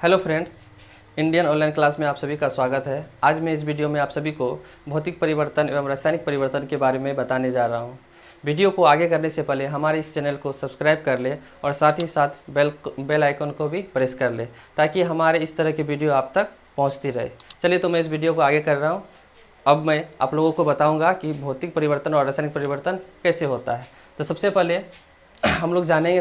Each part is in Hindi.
Hello friends, Indian online class में आप सभी का स्वागत है। आज मैं इस वीडियो में आप सभी को भौतिक परिवर्तन एवं रासायनिक परिवर्तन के बारे में बताने जा रहा हूं। वीडियो को आगे करने से पहले हमारे इस चैनल को सब्सक्राइब कर ले और साथ ही साथ बेल आइकन को भी प्रेस कर ले ताकि हमारे इस तरह की वीडियो आप तक पहुँचती रहे। चलिए तो मैं इस वीडियो को आगे कर रहा हूँ। अब मैं आप लोगों को बताऊँगा कि भौतिक परिवर्तन और रासायनिक परिवर्तन कैसे होता है। तो सबसे पहले हम लोग जानेंगे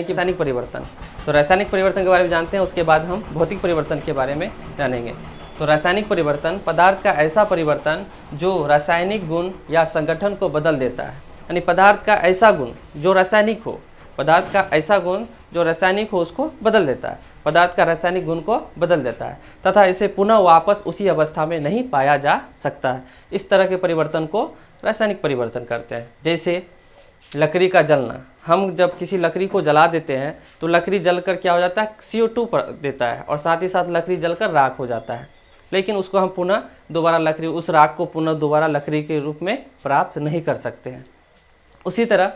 कि रासायनिक परिवर्तन। तो रासायनिक परिवर्तन के बारे में जानते हैं, उसके बाद हम भौतिक परिवर्तन के बारे में जानेंगे। तो रासायनिक परिवर्तन पदार्थ का ऐसा परिवर्तन जो रासायनिक गुण या संगठन को बदल देता है। यानी पदार्थ का ऐसा गुण जो रासायनिक हो, पदार्थ का ऐसा गुण जो रासायनिक हो उसको बदल देता है, पदार्थ का रासायनिक गुण को बदल देता है तथा इसे पुनः वापस उसी अवस्था में नहीं पाया जा सकता है। इस तरह के परिवर्तन को रासायनिक परिवर्तन करते हैं। जैसे लकड़ी का जलना, हम जब किसी लकड़ी को जला देते हैं तो लकड़ी जलकर क्या हो जाता है, CO2 देता है और साथ ही साथ लकड़ी जलकर राख हो जाता है। लेकिन उसको हम पुनः दोबारा उस राख को पुनः दोबारा लकड़ी के रूप में प्राप्त नहीं कर सकते हैं। उसी तरह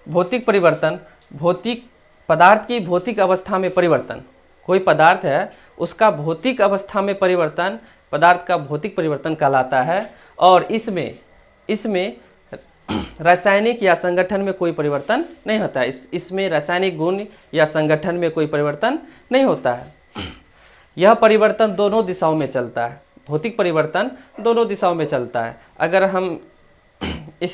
भौतिक परिवर्तन, भौतिक पदार्थ की भौतिक अवस्था में परिवर्तन, कोई पदार्थ है उसका भौतिक अवस्था में परिवर्तन पदार्थ का भौतिक परिवर्तन कहलाता है। और इसमें रासायनिक या संगठन में कोई परिवर्तन नहीं होता है। इसमें रासायनिक गुण या संगठन में कोई परिवर्तन नहीं होता है। यह परिवर्तन दोनों दिशाओं में चलता है। भौतिक परिवर्तन दोनों दिशाओं में चलता है।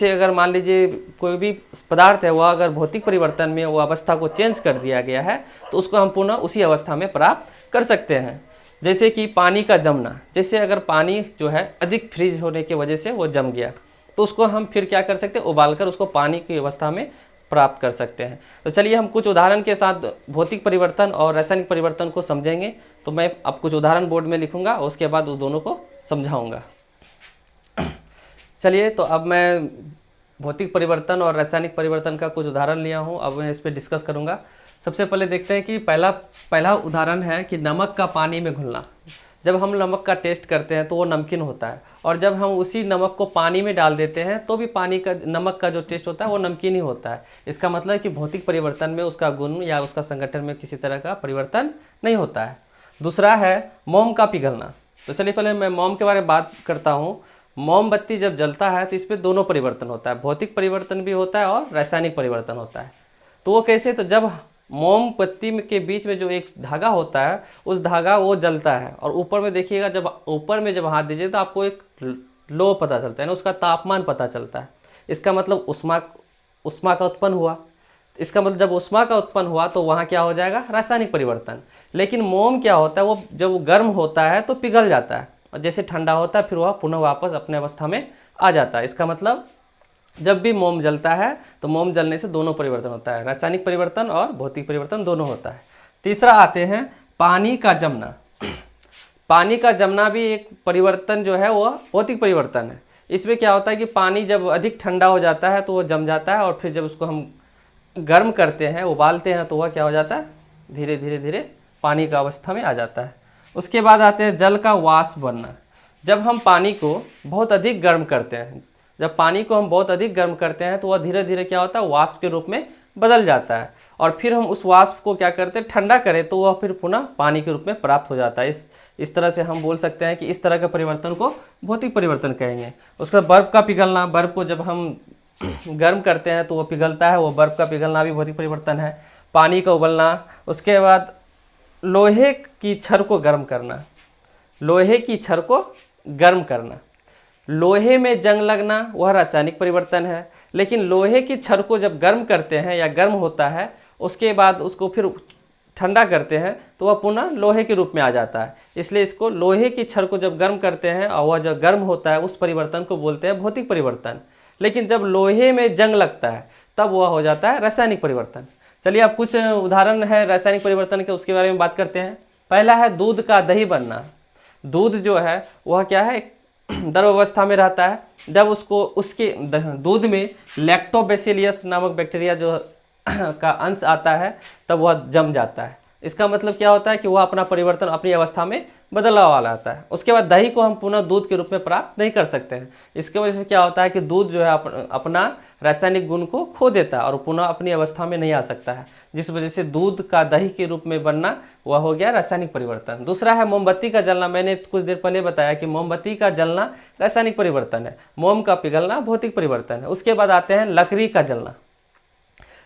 अगर मान लीजिए कोई भी पदार्थ है वह अगर भौतिक परिवर्तन में वो अवस्था को चेंज कर दिया गया है तो उसको हम पुनः उसी अवस्था में प्राप्त कर सकते हैं। जैसे कि पानी का जमना, जैसे अगर पानी जो है अधिक फ्रीज होने की वजह से वो जम गया तो उसको हम फिर क्या कर सकते हैं, उबालकर उसको पानी की अवस्था में प्राप्त कर सकते हैं। तो चलिए हम कुछ उदाहरण के साथ भौतिक परिवर्तन और रासायनिक परिवर्तन को समझेंगे। तो मैं अब कुछ उदाहरण बोर्ड में लिखूंगा और उसके बाद उस दोनों को समझाऊंगा। चलिए तो अब मैं भौतिक परिवर्तन और रासायनिक परिवर्तन का कुछ उदाहरण लिया हूँ, अब मैं इस पर डिस्कस करूँगा। सबसे पहले देखते हैं कि पहला उदाहरण है कि नमक का पानी में घुलना। जब हम नमक का टेस्ट करते हैं तो वो नमकीन होता है और जब हम उसी नमक को पानी में डाल देते हैं तो भी नमक का जो टेस्ट होता है वो नमकीन ही होता है। इसका मतलब है कि भौतिक परिवर्तन में उसका गुण या उसका संगठन में किसी तरह का परिवर्तन नहीं होता है। दूसरा है मोम का पिघलना। तो चलिए पहले मैं मोम के बारे में बात करता हूँ। मोमबत्ती जब जलता है तो इस पर दोनों परिवर्तन होता है, भौतिक परिवर्तन भी होता है और रासायनिक परिवर्तन होता है। तो वो कैसे, तो जब मोमबत्ती के बीच में जो एक धागा होता है उस धागा वो जलता है और ऊपर में देखिएगा, जब ऊपर में जब हाथ दीजिए तो आपको एक लो पता चलता है ना, उसका तापमान पता चलता है। इसका मतलब उष्मा का उत्पन्न हुआ। इसका मतलब जब उष्मा का उत्पन्न हुआ तो वहाँ क्या हो जाएगा, रासायनिक परिवर्तन। लेकिन मोम क्या होता है, वो जब गर्म होता है तो पिघल जाता है और जैसे ठंडा होता है फिर वह पुनः वापस अपने अवस्था में आ जाता है। इसका मतलब जब भी मोम जलता है तो मोम जलने से दोनों परिवर्तन होता है, रासायनिक परिवर्तन और भौतिक परिवर्तन दोनों होता है। तीसरा आते हैं पानी का जमना। पानी का जमना भी एक परिवर्तन जो है वो भौतिक परिवर्तन है। इसमें क्या होता है कि पानी जब अधिक ठंडा हो जाता है तो वो जम जाता है और फिर जब उसको हम गर्म करते हैं, उबालते हैं, तो वह क्या हो जाता है, धीरे धीरे पानी का अवस्था में आ जाता है। उसके बाद आते हैं जल का वाष्प बनना। जब हम पानी को बहुत अधिक गर्म करते हैं, तो वह धीरे धीरे क्या होता है, वाष्प के रूप में बदल जाता है और फिर हम उस वाष्प को क्या करते हैं, ठंडा करें तो वह फिर पुनः पानी के रूप में प्राप्त हो जाता है। इस तरह से हम बोल सकते हैं कि इस तरह के परिवर्तन को भौतिक परिवर्तन कहेंगे। उसका बर्फ़ का पिघलना, बर्फ़ को जब हम गर्म करते हैं तो वो पिघलता है, वो बर्फ़ का पिघलना भी भौतिक परिवर्तन है। पानी का उबलना, उसके बाद लोहे की छड़ को गर्म करना, लोहे में जंग लगना वह रासायनिक परिवर्तन है। लेकिन लोहे की छड़ को जब गर्म करते हैं या गर्म होता है उसके बाद उसको फिर ठंडा करते हैं तो वह पुनः लोहे के रूप में आ जाता है। इसलिए इसको लोहे की छड़ को जब गर्म करते हैं और वह जब गर्म होता है उस परिवर्तन को बोलते हैं भौतिक परिवर्तन। लेकिन जब लोहे में जंग लगता है तब वह हो जाता है रासायनिक परिवर्तन। चलिए अब कुछ उदाहरण है रासायनिक परिवर्तन के, उसके बारे में बात करते हैं। पहला है दूध का दही बनना। दूध जो है वह क्या है, द्रव अवस्था में रहता है। जब उसके दूध में लैक्टोबैसिलियस नामक बैक्टीरिया जो का अंश आता है तब वह जम जाता है। इसका मतलब क्या होता है कि वह अपना परिवर्तन अपनी अवस्था में बदलाव वाला आता है। उसके बाद दही को हम पुनः दूध के रूप में प्राप्त नहीं कर सकते हैं। इसके वजह से क्या होता है कि दूध जो है अपना रासायनिक गुण को खो देता है और पुनः अपनी अवस्था में नहीं आ सकता है, जिस वजह से दूध का दही के रूप में बनना वह हो गया रासायनिक परिवर्तन। दूसरा है मोमबत्ती का जलना। मैंने कुछ देर पहले बताया कि मोमबत्ती का जलना रासायनिक परिवर्तन है, मोम का पिघलना भौतिक परिवर्तन है। उसके बाद आते हैं लकड़ी का जलना।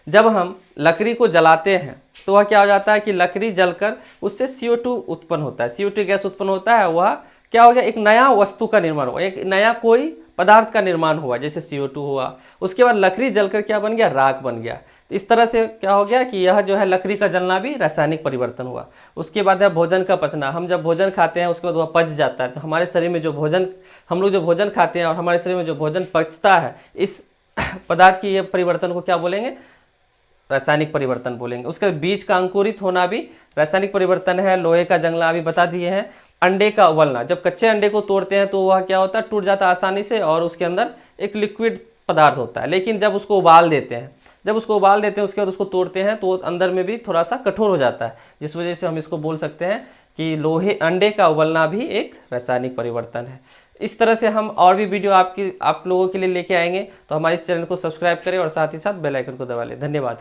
जब हम लकड़ी को जलाते हैं तो वह क्या हो जाता है कि लकड़ी जलकर उससे CO2 उत्पन्न होता है, CO2 गैस उत्पन्न होता है। वह क्या हो गया, एक नया वस्तु का निर्माण हुआ, एक नया कोई पदार्थ का निर्माण हुआ, जैसे CO2 हुआ। उसके बाद लकड़ी जलकर क्या बन गया, राख बन गया। तो इस तरह से क्या हो गया कि यह जो है लकड़ी का जलना भी रासायनिक परिवर्तन हुआ। उसके बाद है भोजन का पचना। हम जब भोजन खाते हैं उसके बाद वह पच जाता है, तो हमारे शरीर में जो भोजन, हम लोग जो भोजन खाते हैं और हमारे शरीर में जो भोजन पचता है, इस पदार्थ की ये परिवर्तन को क्या बोलेंगे, रासायनिक परिवर्तन बोलेंगे। उसके बीज का अंकुरित होना भी रासायनिक परिवर्तन है। लोहे का जंगला अभी बता दिए हैं। अंडे का उबलना, जब कच्चे अंडे को तोड़ते हैं तो वह क्या होता है, टूट जाता है आसानी से और उसके अंदर एक लिक्विड पदार्थ होता है। लेकिन जब उसको उबाल देते हैं, उसके बाद उसको तोड़ते हैं तो अंदर में भी थोड़ा सा कठोर हो जाता है, जिस वजह से हम इसको बोल सकते हैं कि अंडे का उबलना भी एक रासायनिक परिवर्तन है। इस तरह से हम और भी वीडियो आप लोगों के लिए लेके आएंगे, तो हमारे इस चैनल को सब्सक्राइब करें और साथ ही साथ बेल आइकन को दबा लें। धन्यवाद।